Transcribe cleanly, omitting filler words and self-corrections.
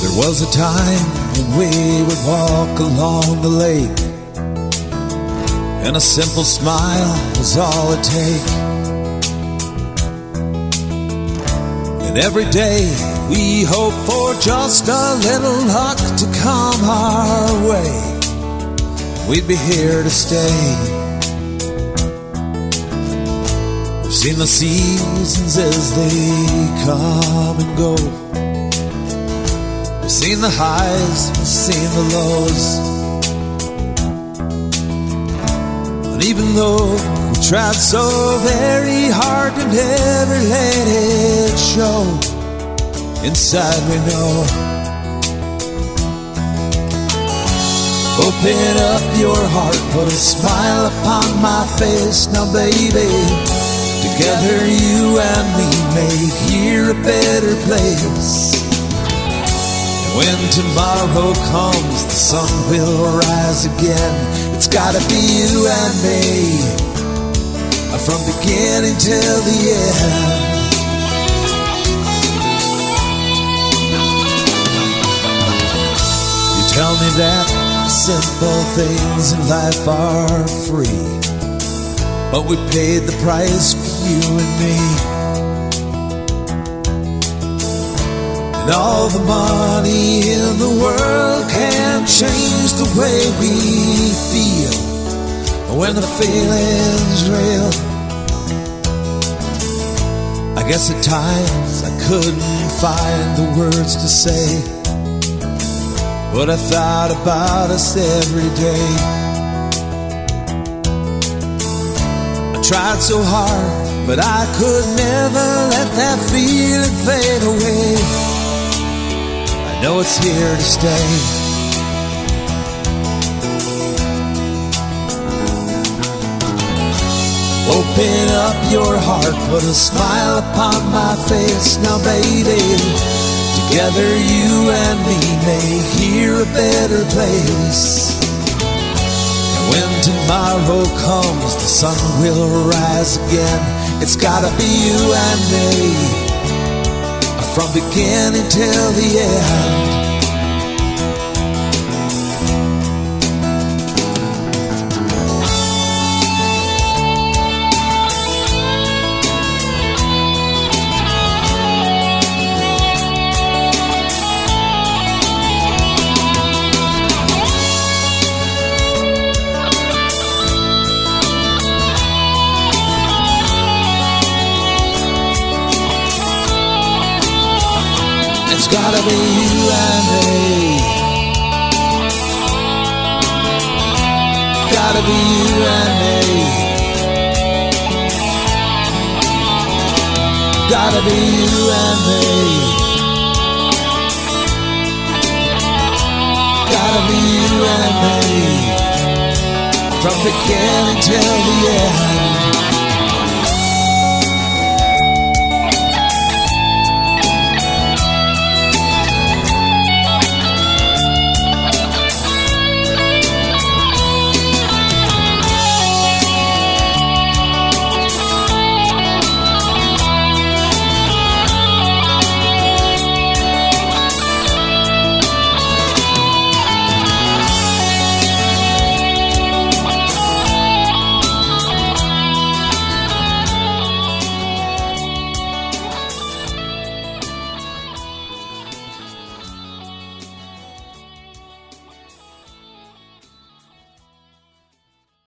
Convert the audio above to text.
There was a time when we would walk along the lake, and a simple smile was all it take. And every day we hoped for just a little luck to come our way. We'd be here to stay. We've seen the seasons as they come and go. We've seen the highs, we've seen the lows. And even though we tried so very hard to never let it show, inside we know. Open up your heart, put a smile upon my face now, baby. Together you and me make here a better place. When tomorrow comes, the sun will rise again. It's gotta be you and me, from beginning till the end. You tell me that simple things in life are free, but we paid the price for you and me. And all the money in the world can't change the way we feel when the feeling's real. I guess at times I couldn't find the words to say, but I thought about us every day. I tried so hard, but I could never let that feeling fade away. I know it's here to stay. Open up your heart, put a smile upon my face now, baby. Together you and me make here a better place. And when tomorrow comes, the sun will rise again. It's gotta be you and me, from beginning till the end. It's gotta be you and me. Gotta be you and me. Gotta be you and me. Gotta be you and me, from beginning till the end.